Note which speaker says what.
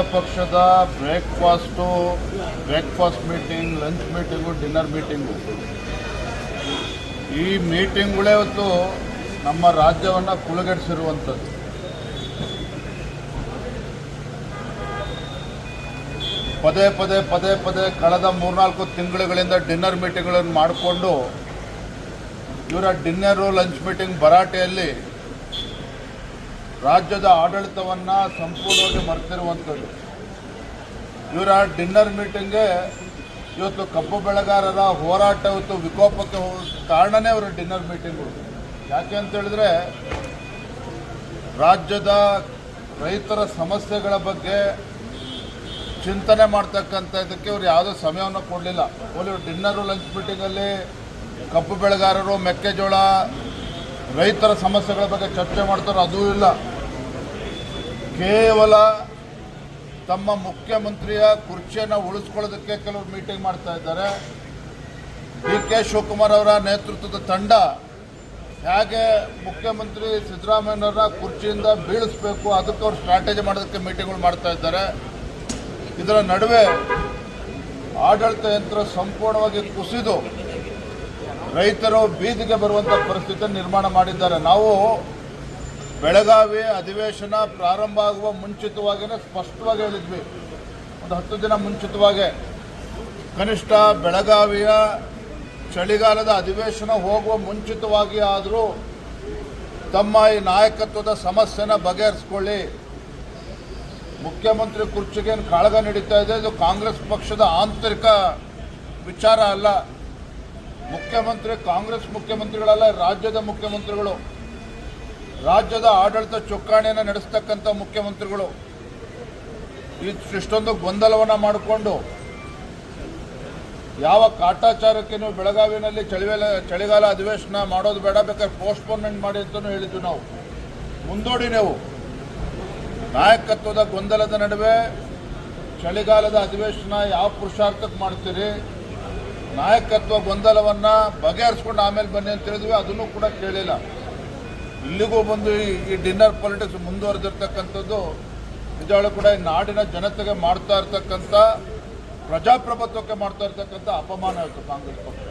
Speaker 1: ಪಕ್ಷದ breakfast meeting, lunch meeting, dinner meeting, ಈ ಮೀಟಿಂಗ್ಗಳೇ ಇವತ್ತು ನಮ್ಮ ರಾಜ್ಯವನ್ನು ಕುಲಗೆಡಿಸಿರುವಂಥದ್ದು. ಪದೇ ಪದೇ ಕಳೆದ 3-4 ತಿಂಗಳುಗಳಿಂದ ಡಿನ್ನರ್ ಮೀಟಿಂಗ್ಗಳನ್ನು ಮಾಡಿಕೊಂಡು ಇವರ ಡಿನ್ನರು ಲಂಚ್ ಮೀಟಿಂಗ್ ಭರಾಟೆಯಲ್ಲಿ ರಾಜ್ಯದ ಆಡಳಿತವನ್ನು ಸಂಪೂರ್ಣವಾಗಿ ಮರೆತಿರುವಂಥದ್ದು. ಇವರ ಡಿನ್ನರ್ ಮೀಟಿಂಗ್ಗೆ ಇವತ್ತು ಕಬ್ಬು ಬೆಳೆಗಾರರ ಹೋರಾಟ ಇವತ್ತು ವಿಕೋಪಕ್ಕೆ ಕಾರಣನೇ ಅವರ ಡಿನ್ನರ್ ಮೀಟಿಂಗು. ಯಾಕೆ ಅಂತ ಹೇಳಿದ್ರೆ ರಾಜ್ಯದ ರೈತರ ಸಮಸ್ಯೆಗಳ ಬಗ್ಗೆ ಚಿಂತನೆ ಮಾಡ್ತಕ್ಕಂಥದ್ದಕ್ಕೆ ಇವರು ಯಾವುದೋ ಸಮಯವನ್ನು ಕೊಡಲಿಲ್ಲ. ಇವರು ಡಿನ್ನರು ಲಂಚ್ ಮೀಟಿಂಗಲ್ಲಿ ಕಬ್ಬು ಬೆಳೆಗಾರರು, ಮೆಕ್ಕೆಜೋಳ, ರೈತರ ಸಮಸ್ಯೆಗಳ ಬಗ್ಗೆ ಚರ್ಚೆ ಮಾಡ್ತಾರೆ, ಅದೂ ಇಲ್ಲ. ಕೇವಲ ತಮ್ಮ ಮುಖ್ಯಮಂತ್ರಿಯ ಕುರ್ಚಿಯನ್ನು ಉಳಿಸ್ಕೊಳ್ಳೋದಕ್ಕೆ ಕೆಲವರು ಮೀಟಿಂಗ್ ಮಾಡ್ತಾ ಇದ್ದಾರೆ. ಡಿ.ಕೆ. ಶಿವಕುಮಾರ್ ಅವರ ನೇತೃತ್ವದ ತಂಡ ಹೇಗೆ ಮುಖ್ಯಮಂತ್ರಿ ಸಿದ್ದರಾಮಯ್ಯನವರ ಕುರ್ಚಿಯಿಂದ ಬೀಳಿಸಬೇಕು ಅದಕ್ಕೆ ಅವರು ಸ್ಟ್ರಾಟಜಿ ಮಾಡೋದಕ್ಕೆ ಮೀಟಿಂಗ್ಗಳು ಮಾಡ್ತಾ ಇದ್ದಾರೆ. ಇದರ ನಡುವೆ ಆಡಳಿತ ಯಂತ್ರ ಸಂಪೂರ್ಣವಾಗಿ ಕುಸಿದು ರೈತರು ಬೀದಿಗೆ ಬರುವಂಥ ಪರಿಸ್ಥಿತಿ ನಿರ್ಮಾಣ ಮಾಡಿದ್ದಾರೆ. ನಾವು ಬೆಳಗಾವಿ ಅಧಿವೇಶನ ಪ್ರಾರಂಭ ಆಗುವ ಮುಂಚಿತವಾಗಿಯೇ ಸ್ಪಷ್ಟವಾಗಿ ಹೇಳಿದ್ವಿ, ಒಂದು 10 ದಿನ ಮುಂಚಿತವಾಗೇ, ಕನಿಷ್ಠ ಬೆಳಗಾವಿಯ ಚಳಿಗಾಲದ ಅಧಿವೇಶನ ಹೋಗುವ ಮುಂಚಿತವಾಗಿ ಆದರೂ ತಮ್ಮ ಈ ನಾಯಕತ್ವದ ಸಮಸ್ಯೆನ ಬಗೆಹರಿಸ್ಕೊಳ್ಳಿ. ಮುಖ್ಯಮಂತ್ರಿ ಕುರ್ಚಿಗೇನು ಕಾಳಗ ನಡೀತಾ ಇದೆ, ಇದು ಕಾಂಗ್ರೆಸ್ ಪಕ್ಷದ ಆಂತರಿಕ ವಿಚಾರ ಅಲ್ಲ. ಮುಖ್ಯಮಂತ್ರಿ ಕಾಂಗ್ರೆಸ್ ಮುಖ್ಯಮಂತ್ರಿಗಳಲ್ಲ, ರಾಜ್ಯದ ಮುಖ್ಯಮಂತ್ರಿಗಳು, ರಾಜ್ಯದ ಆಡಳಿತ ಚುಕ್ಕಾಣಿಯನ್ನು ನಡೆಸ್ತಕ್ಕಂಥ ಮುಖ್ಯಮಂತ್ರಿಗಳು ಇಷ್ಟೊಂದು ಗೊಂದಲವನ್ನು ಮಾಡಿಕೊಂಡು ಯಾವ ಕಾಟಾಚಾರಕ್ಕೆ ನೀವು ಬೆಳಗಾವಿನಲ್ಲಿ ಚಳಿಗಾಲ ಅಧಿವೇಶನ ಮಾಡೋದು ಬೇಡ, ಬೇಕಾದ್ರೆ ಪೋಸ್ಟ್ಪೋನ್ಮೆಂಟ್ ಮಾಡಿ ಅಂತಲೂ ಹೇಳಿದ್ವಿ ನಾವು. ಮುಂದೂಡಿ ನೀವು ನಾಯಕತ್ವದ ಗೊಂದಲದ ನಡುವೆ ಚಳಿಗಾಲದ ಅಧಿವೇಶನ ಯಾವ ಪುರುಷಾರ್ಥಕ್ಕೆ ಮಾಡ್ತೀರಿ, ನಾಯಕತ್ವ ಗೊಂದಲವನ್ನು ಬಗೆಹರಿಸ್ಕೊಂಡು ಆಮೇಲೆ ಬನ್ನಿ ಅಂತ ಹೇಳಿದ್ವಿ, ಅದನ್ನು ಕೂಡ ಕೇಳಿಲ್ಲ. ಇಲ್ಲಿಗೂ ಬಂದು ಈ ಡಿನ್ನರ್ ಪಾಲಿಟಿಕ್ಸ್ ಮುಂದುವರೆದಿರ್ತಕ್ಕಂಥದ್ದು ನಿಜವಾಗ್ಲೂ ಕೂಡ ಈ ನಾಡಿನ ಜನತೆಗೆ ಮಾಡ್ತಾ ಇರ್ತಕ್ಕಂಥ, ಪ್ರಜಾಪ್ರಭುತ್ವಕ್ಕೆ ಮಾಡ್ತಾ ಇರ್ತಕ್ಕಂಥ ಅಪಮಾನ ಆಯಿತು ಕಾಂಗ್ರೆಸ್ ಪಕ್ಷ.